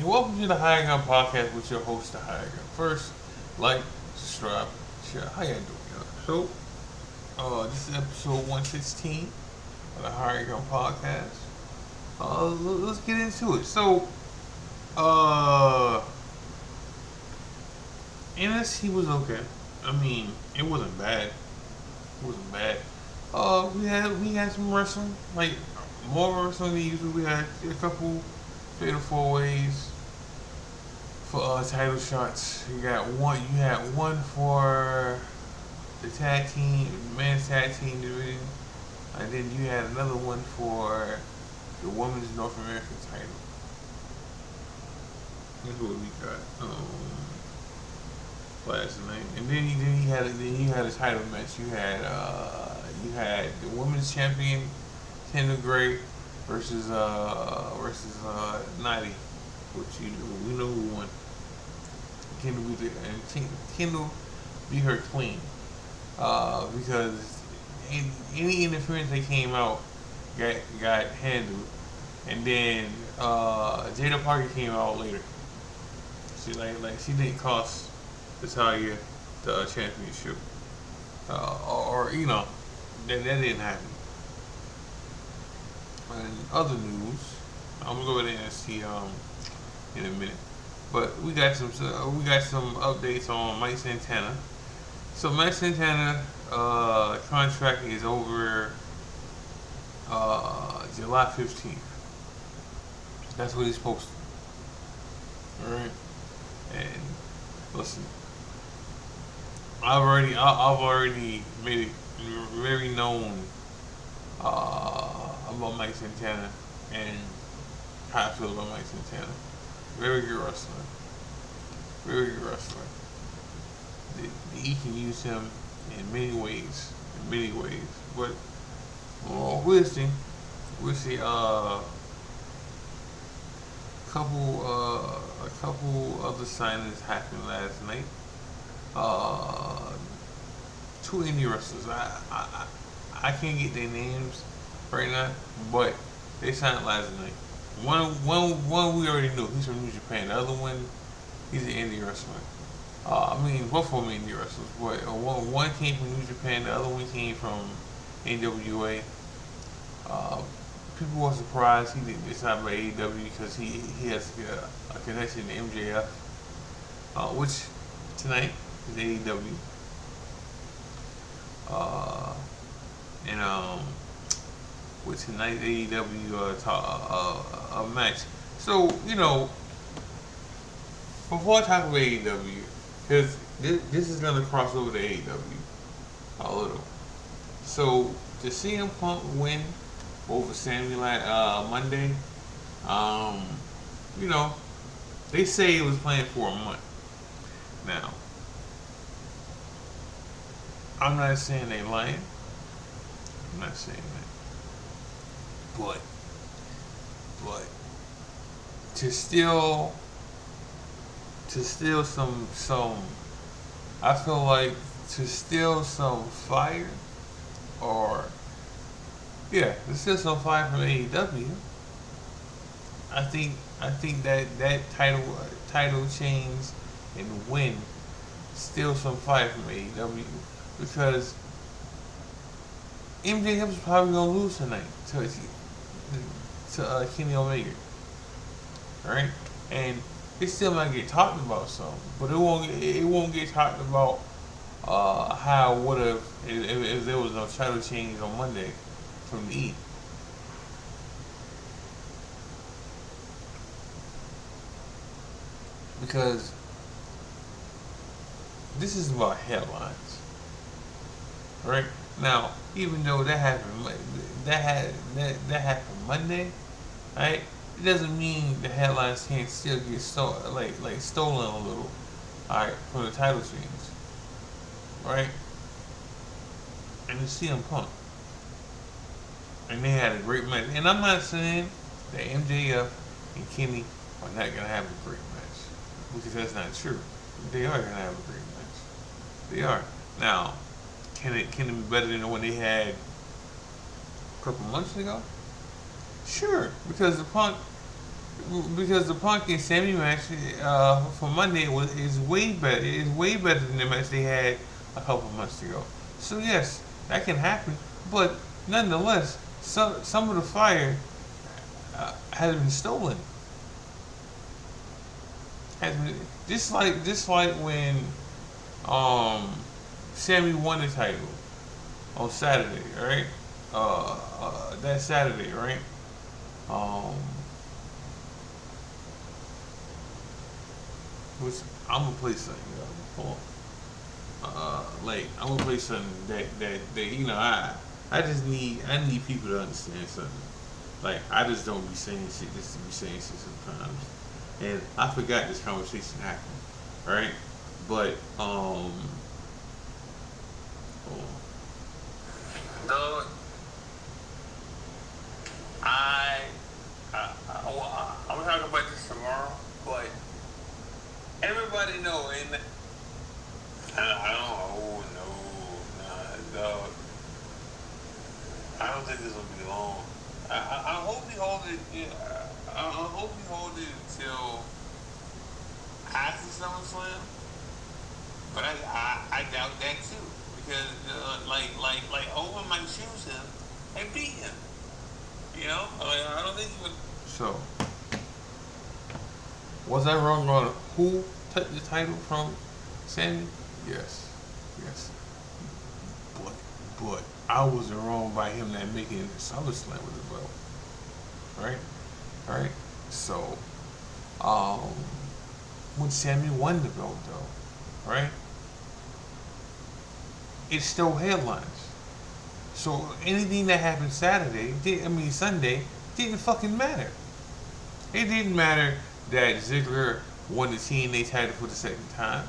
And welcome to the hiredgun podcast with your host, the hiredgun. First, like, subscribe, share. How y'all doing, y'all? This is episode 116 of the hiredgun podcast. Let's get into it. Uh, NXT was okay. I mean, it wasn't bad. It wasn't bad. We had some wrestling, like more wrestling than usual. We had a couple fatal four ways for title shots. You had one for the tag team, men's tag team division, and then you had another one for the women's North American title. That's what we got last night. And then you had a title match. You had the women's champion Kendall Gray versus Natty, which we know who won. Kendall beat her clean because any interference that came out got handled, and then Jada Parker came out later. She didn't cost Natalia the championship, or that didn't happen. And other news, I'm gonna go with NXT in a minute, but we got some updates on Mike Santana. So Mike Santana contract is over July 15th. That's what he's supposed to. All right, and listen, I've already made it very known about Mike Santana and how I feel about Mike Santana. Very good wrestler. Very good wrestler. He can use him in many ways. In many ways. But we'll see. We'll see. A couple other signings happened last night. Uh, Two indie wrestlers. I can't get their names right now, but they signed last night. One we already knew. He's from New Japan. The other one, he's an indie wrestler. Both of them indie wrestlers. But one came from New Japan. The other one came from NWA. Uh, People were surprised he didn't decide by AEW because he has a connection to MJF, which tonight is AEW. Uh, and with tonight's AEW a match. So before I talk about AEW, because this is gonna cross over to AEW a little. So to see him Punk win over Sammy Monday, um, you know, they say it was planned for a month. Now, I'm not saying they lying. I'm not saying that. But to steal some I feel like to steal some fire or to steal some fire from AEW. I think that title change and win steal some fire from AEW because MJF is probably gonna lose tonight to Kenny Omega, right? And it still might get talked about some, but it won't get talked about how it would have if there was no title change on Monday from the E. Because this is about headlines, right? Now, even though that happened Monday, right? It doesn't mean the headlines can't still get stolen a little, all right, from the title change, right? And it's CM Punk, and they had a great match. And I'm not saying that MJF and Kenny are not gonna have a great match because that's not true. They are gonna have a great match. They are. Now, can it be better than the one they had a couple months ago? Sure, because the Punk because the Punk and Sammy match for Monday is way better. It's way better than the match they had a couple months ago. So yes, that can happen, but nonetheless, some of the fire has been stolen. Has been just like when um Sammy won the title on Saturday, right? That Saturday, right? Um, which I'm gonna play something. Hold on. Like I'm gonna play something that I need people to understand something. Like I just don't be saying shit just to be saying shit sometimes. And I forgot this conversation happened, right? But hold on. I, I'm gonna talk about this tomorrow, but everybody know, and I don't, oh no, nah, dog. I don't think this will be long. I hope we hold it. Yeah, I hope we hold it until after SummerSlam, but I doubt that too because like Owen might choose him and beat him. You know, I don't think he would. So, was I wrong on who took the title from Sammy? Yes, yes. But, but I wasn't wrong by him not making it to SummerSlam with the belt, right? Right. So, um, when Sammy won the belt, though, right? It still headlines. So anything that happened Saturday, Sunday, didn't fucking matter. It didn't matter that Ziggler won the TNA title for the second time,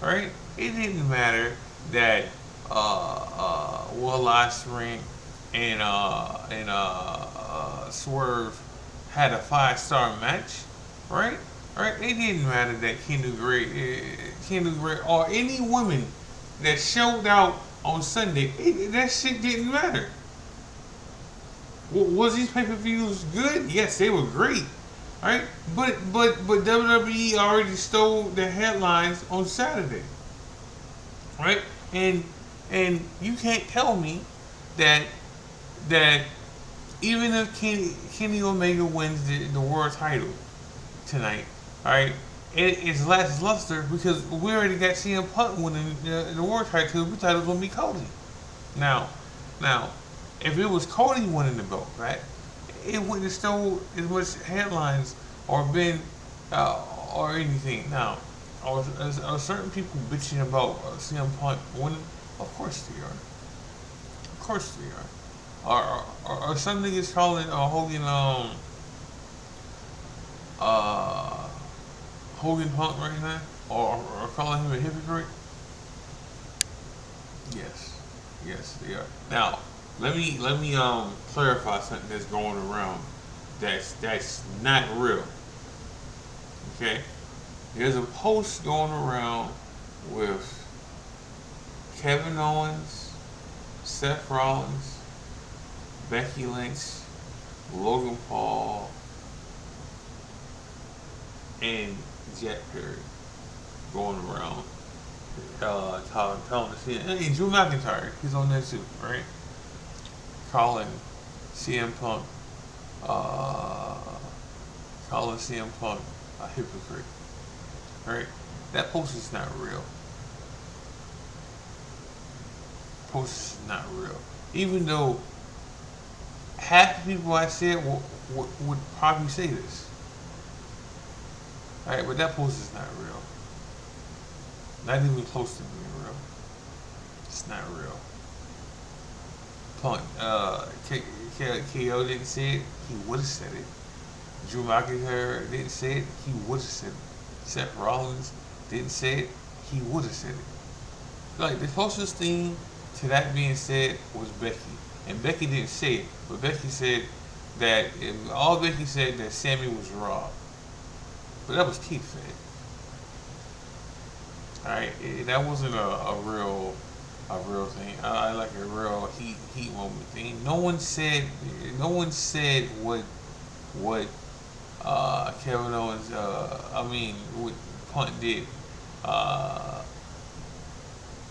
right? It didn't matter that Will Ospreay and Swerve had a 5-star match, right? Right? It didn't matter that Kendall Gray, or any women that showed out on Sunday. That shit didn't matter. Was these pay per views good? Yes, they were great. Right? But WWE already stole the headlines on Saturday. Right? And you can't tell me that that even if Kenny Omega wins the world title tonight, all right, it's last luster because we already got CM Punk winning the world title. The title's gonna be Cody. Now, now, if it was Cody winning the belt, right, it wouldn't have stole as much headlines or been or anything. Now, are certain people bitching about CM Punk winning? Of course they are. Of course they are. Are some niggas calling Hogan uh Hogan Punk right now, or calling him a hypocrite? Yes, yes, they are. Now, let me clarify something that's going around. That's not real. Okay, there's a post going around with Kevin Owens, Seth Rollins, Becky Lynch, Logan Paul, and Jack Perry going around telling the CM, and Drew McIntyre, he's on there too, right? Calling CM Punk, uh, calling CM Punk a hypocrite, right? That post is not real. Post is not real. Even though half the people I said would probably say this, right? But that post is not real. Not even close to being real. It's not real. Punk, KO didn't say it, he would have said it. Drew McIntyre didn't say it, he would have said it. Seth Rollins didn't say it, he would have said it. Like, the closest thing to that being said was Becky. And Becky didn't say it, but Becky said all Becky said that Sammy was robbed. But that was Keith said. Alright, that wasn't a real thing. I like a real heat moment thing. No one said what Kevin Owens, what Punk did, uh,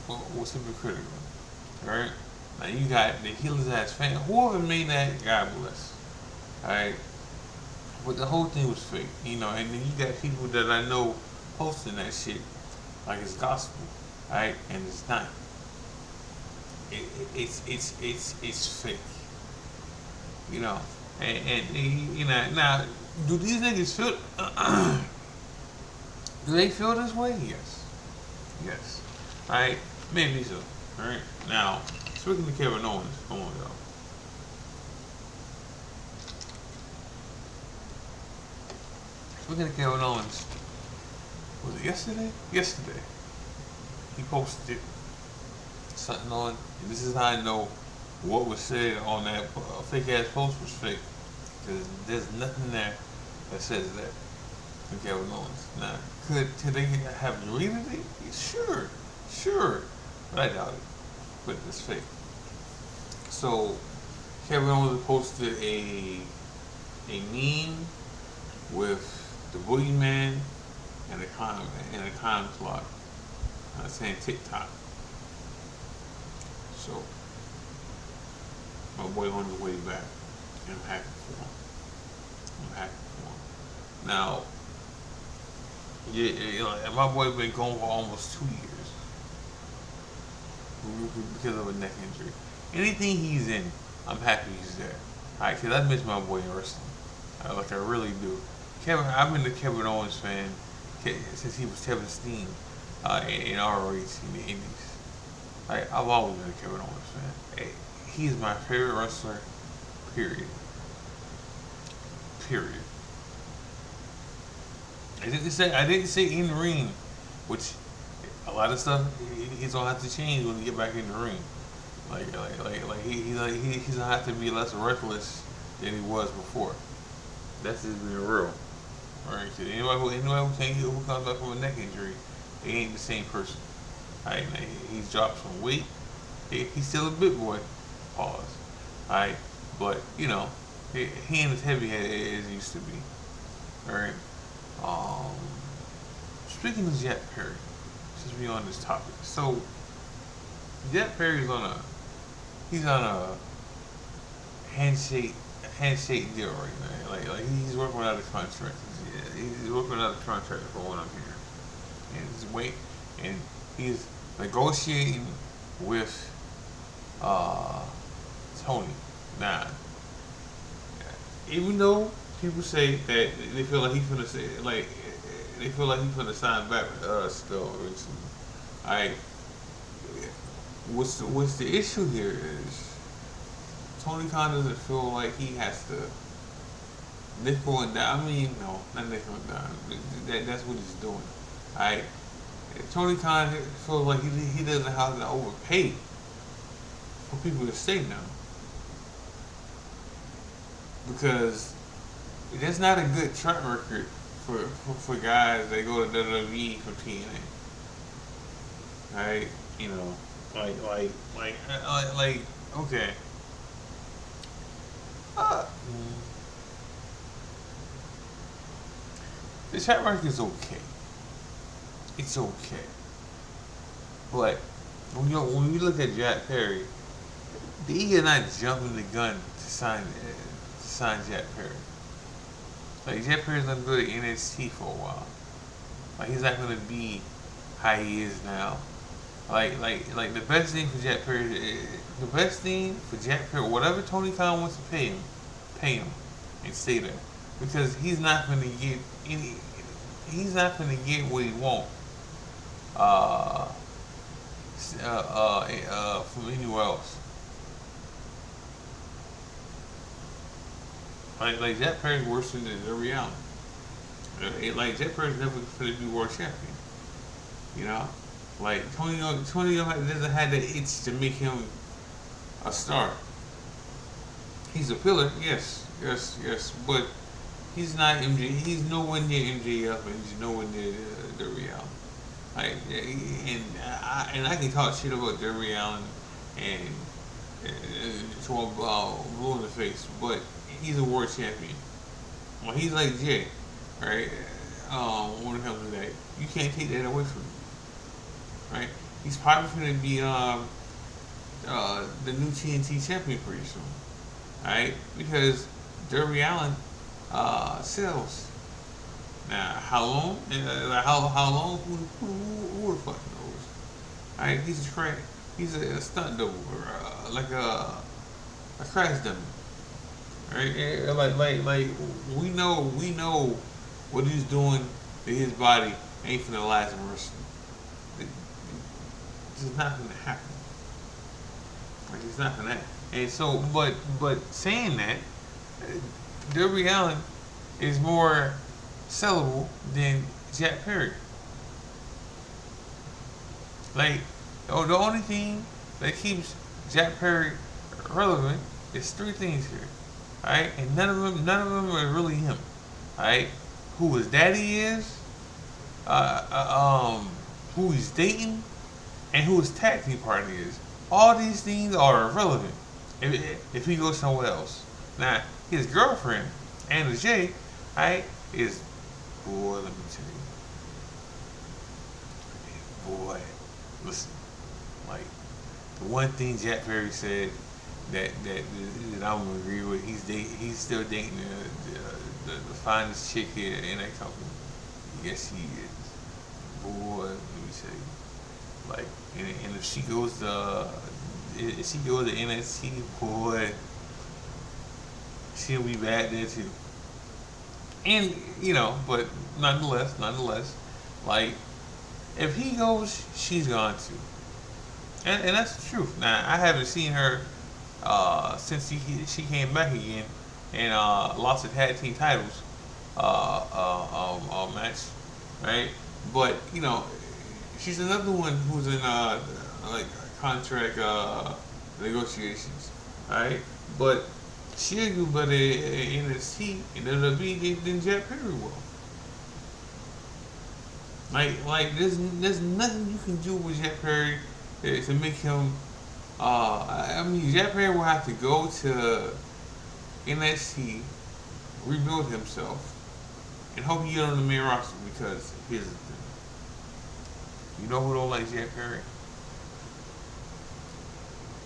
was hypocritical, right? Now you got the heelers ass fan. Whoever made that, God bless. Alright? But the whole thing was fake, and then you got people that I know posting that shit like it's gospel, alright? And it's not. It's fake, you know. Now, do these niggas feel? Do they feel this way? Yes, yes. Alright, maybe so. Alright, now speaking to Kevin Owens, come on, y'all. Speaking of Kevin Owens, was it yesterday? Yesterday, he posted something on, and this is how I know what was said on that fake ass post was fake, because there's nothing there that says that from Kevin Owens. Now, could they have deleted it? Sure, sure, but I doubt it. But it's fake. So Kevin Owens posted a meme with the boogeyman and a time clock saying TikTok. So my boy on his way back. I'm happy for him. I'm happy for him. Now, my boy been gone for almost 2 years because of a neck injury. Anything he's in, I'm happy he's there. Alright, cause I miss my boy in wrestling. Like I really do. I've been a Kevin Owens fan since he was Kevin Steen in ROH in the Indies. I've always been a Kevin Owens fan. He's my favorite wrestler. Period. Period. I didn't say in the ring, which a lot of stuff he's gonna have to change when he get back in the ring. He's gonna have to be less reckless than he was before. That's just being real. Alright, so anybody who comes back from a neck injury, they ain't the same person. Alright, he's dropped some weight. He's still a big boy. Pause. Alright, but he ain't as heavy as he used to be. Alright. Speaking of Jack Perry, since we on this topic, so Jack Perry's he's on a handshake deal right now. Like he's working without a contract. He's working without a contract for what I'm hearing. And he's negotiating with Tony. Now, even though people say that they feel like he's gonna sign back with us still eventually. Alright. What's the issue here is Tony Khan doesn't feel like he has to nickel and dime. No, not nickel and dime. That's what he's doing. Alright. Tony Khan feels like he doesn't have to overpay for people to stay now. Because that's not a good track record for guys that go to WWE for TNA. Alright? Okay. The track record is okay. It's okay. But when you look at Jack Perry, they are not jumping the gun to sign Jack Perry. Like Jack Perry's gonna go to NXT for a while. Like he's not gonna be how he is now. Like the best thing for Jack Perry, whatever Tony Khan wants to pay him, and stay there, because he's not gonna get what he wants from anywhere else. Like Jack Perry's worse than Darby Allin. Like Jack Perry's never gonna be world champion. Like Tony doesn't have the itch to make him a star. He's a pillar, yes, but he's not MJ. He's nowhere near MJF, and he's nowhere near Darby Allin. And I can talk shit about Darby Allin and to blue in the face, but he's a world champion. Well, he's like Jay, right? When it comes to that, you can't take that away from him, right? He's probably going to be the new TNT champion pretty soon, right? Because Darby Allin sells. Now, how long? How long? Who the fuck knows? Right? He's a crack. He's a stunt double, or like a crash dummy. Right? Like we know what he's doing to his body ain't for the last of wrestling. It, it's just not gonna happen. Like it's not gonna happen. And so, but saying that, Darby Allin is more sellable than Jack Perry. Like, oh, the only thing that keeps Jack Perry relevant is three things here. Alright? And none of them are really him. Alright? Who his daddy is, uh, uh, um, who he's dating, and who his tag team partner is. All these things are irrelevant if he goes somewhere else. Now, his girlfriend, Anna Jay, alright, is, boy, let me tell you, boy, listen, like, the one thing Jack Perry said that I'm gonna agree with, he's still dating the finest chick here in that company. Yes, he is. Boy, let me tell you, like, and if she goes to NXT, boy, she'll be bad there too. And but nonetheless, like, if he goes, she's gone too. And that's the truth. Now, I haven't seen her since she came back again and lost the tag team titles match, right? But she's another one who's in like contract negotiations, right? But she'll do better in NXT and WWE than Jack Perry will. Like there's nothing you can do with Jack Perry to make him. I mean, Jack Perry will have to go to NXT, rebuild himself, and hope he get on the main roster. Because here's the thing: you know who don't like Jack Perry?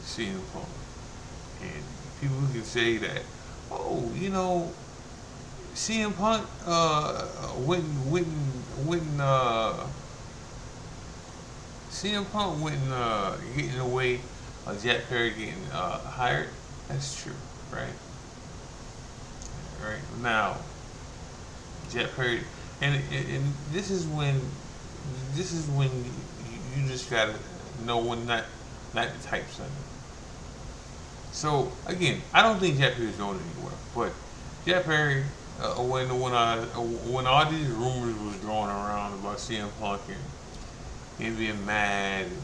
CM Punk. And people can say that, oh, CM Punk wouldn't CM Punk wouldn't get in the way of Jack Perry getting hired. That's true, right? Right now, Jack Perry, and this is when you just gotta know when not to type something. So again, I don't think Jack Perry is going anywhere. But Jack Perry, when all these rumors was going around about CM Punk and him being mad, and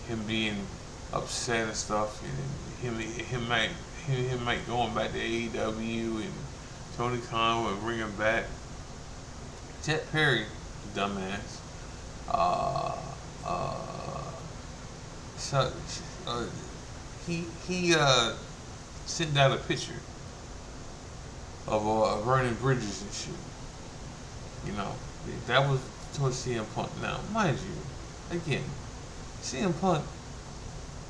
him being upset and stuff, and him might going back to AEW, and Tony Khan would bring him back. Jack Perry, dumbass, uh, uh, so, uh, he sent out a picture of burning bridges and shit. You know, that was towards CM Punk. Now, mind you, again, CM Punk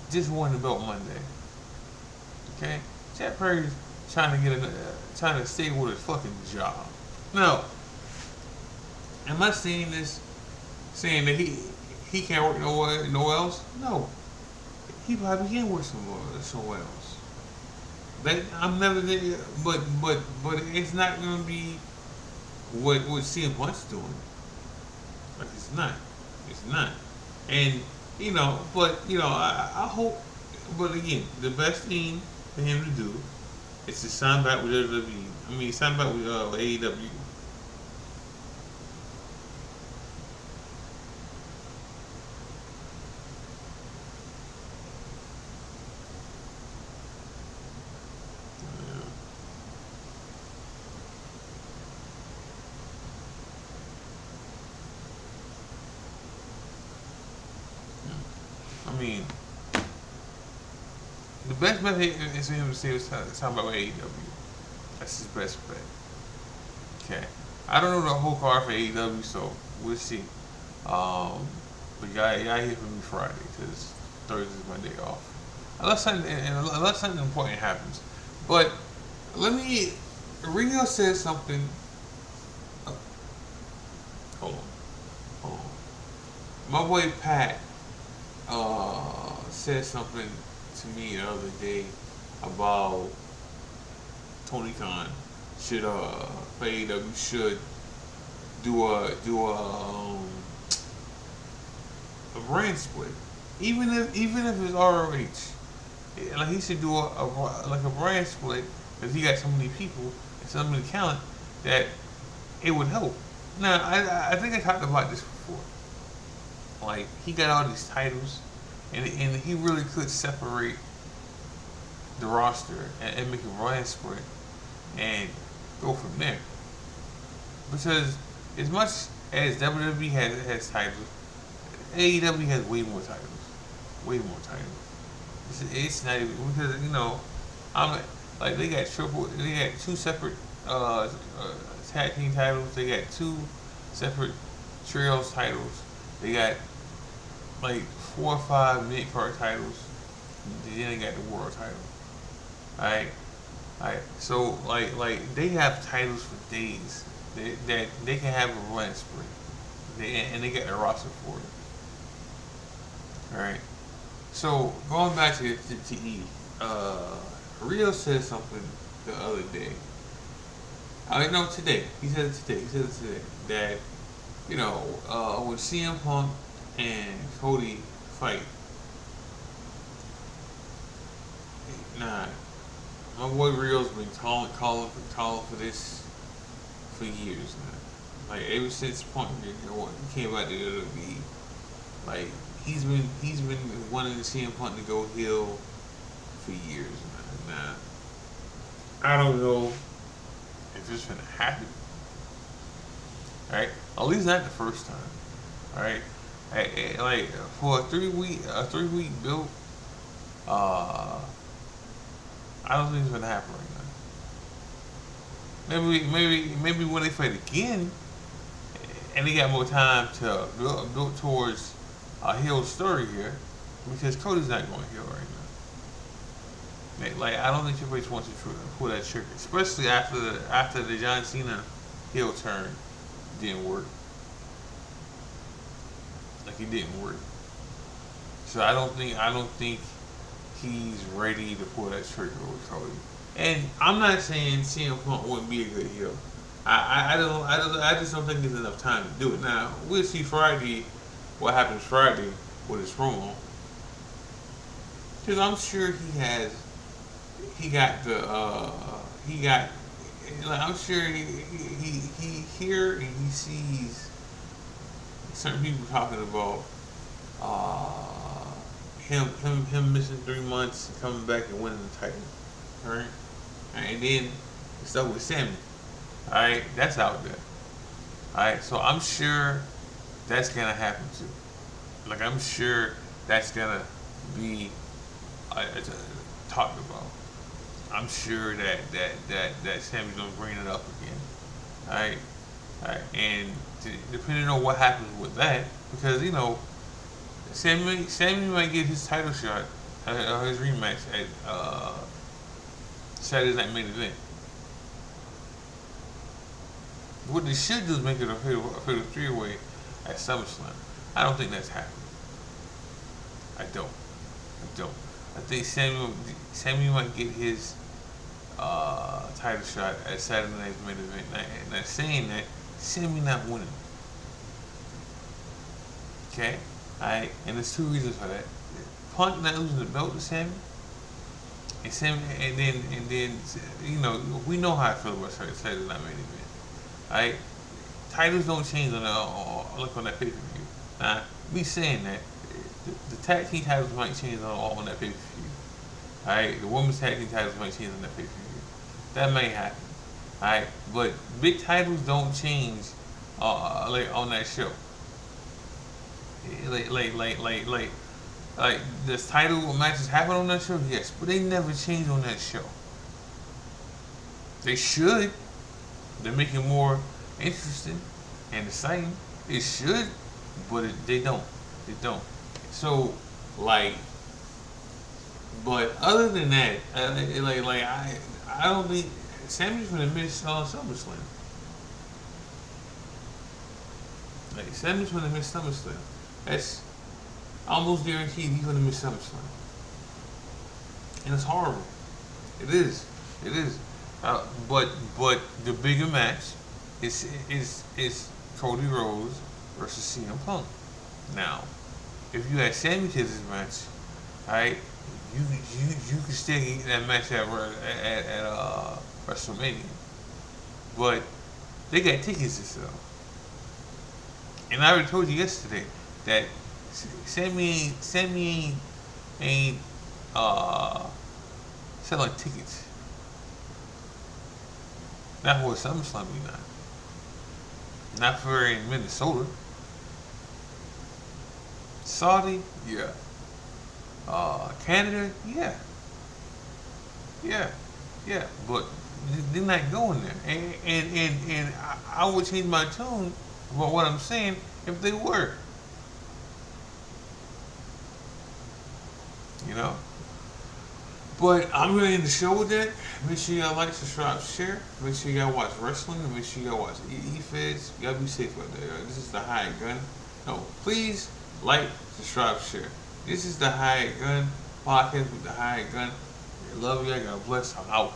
just won the belt Monday. Okay, Jack Perry's trying to stay with his fucking job. Now, am I saying this, saying that he can't work nowhere else? No, he probably can work somewhere else. That I'm never there, but it's not gonna be what CM Punk's doing. Like it's not, and but I hope. But again, the best thing for him to do is to sign back with WWE. I mean, sign back with AEW. I mean, the best bet is for him to say is talking about AEW. That's his best bet. Okay. I don't know the whole card for AEW, so we'll see. Um, but y'all hear from me Friday because Thursday's my day off. Unless something important happens. But let me. Rio said something. Uh, hold on. Hold on. My boy Pat said something to me the other day about Tony Khan should for AEW should do a brand split, even if it's ROH. Like he should do a brand split because he got so many people and so many talent that it would help. Now I think I talked about this before. Like he got all these titles, and he really could separate the roster and make a brand split and go from there. Because as much as WWE has titles, AEW has way more titles. Way more titles. It's not even because I'm like they got two separate tag team titles. They got two separate trios titles. They got like 4 or 5 mid card titles. Then they got the world title. Alright, alright. So they have titles for days that they can have a run spree, and they got the roster for it. All right. So going back to E, Rio said something the other day. I know today. He said it today. He said it today that when CM Punk and Cody fight, nah, my boy Rio's been calling for this for years now. Like ever since Punk came out to WWE, like he's been wanting to see him Punk to go heel for years now. Now I don't know if it's gonna happen. Right? At least not the first time. Right? Like for a 3 week build, uh, I don't think it's gonna happen right now. Maybe when they fight again, and they got more time to build towards a heel story here, because Cody's not going heel right now. Like I don't think Triple H wants to pull that trigger, especially after the John Cena heel turn didn't work. Like it didn't work. So I don't think he's ready to pull that trigger with Cody. And I'm not saying CM Punk wouldn't be a good heel. I just don't think there's enough time to do it. Now we'll see Friday what happens Friday with his promo. Because I'm sure he got the he got like I'm sure he hear and he sees certain people talking about him missing 3 months and coming back and winning the title. Alright? And then stuff with Sammy. Alright, that's out there. Alright, so I'm sure that's gonna happen too. Like I'm sure that's gonna be talked about. I'm sure that Sammy's gonna bring it up again. Alright, alright, and depending on what happens with that, because Sammy might get his title shot, his rematch at Saturday Night Main Event. What they should do is make it a fatal 3-way at SummerSlam. I don't think that's happening. I don't. I think Sammy might get his title shot at Saturday Night's Main Event. Now saying that, Sammy not winning. Okay? Alright? And there's 2 reasons for that. Punk not losing the belt to Sammy. And then we know how I feel about Saturday Night Main Event. Alright? Titles don't change on that pay per view. Now, me saying that, the tag team titles might change on that pay per view. Alright? The women's tag team titles might change on that pay per view. That may happen. Alright? But big titles don't change like on that show. Like this title matches happen on that show, yes, but they never change on that show. They should, to make it more interesting and exciting. It should, but they don't. They don't. So, like, but other than that, I don't think Sammy's gonna miss SummerSlam. Like Sammy's gonna miss SummerSlam. That's almost guaranteed. He's gonna miss SummerSlam, and it's horrible. It is. It is. But the bigger match is Cody Rhodes versus CM Punk. Now, if you had Sammy to this match, right, you can still get that match at WrestleMania, but they got tickets to sell. And I already told you yesterday that Sammy ain't uh, selling tickets. Not for SummerSlam, you not. Not for in Minnesota. Saudi, yeah. Canada, yeah. Yeah, yeah. But they're not going there. And I would change my tone about what I'm saying if they were. You know? But I'm going to end the show with that. Make sure y'all like, subscribe, share. Make sure y'all watch wrestling. And make sure y'all watch E-Feds. Y'all be safe out there. This is the Hired Gun. No, please like, subscribe, share. This is the Hired Gun podcast with the Hired Gun. I love y'all. God bless. I'm out.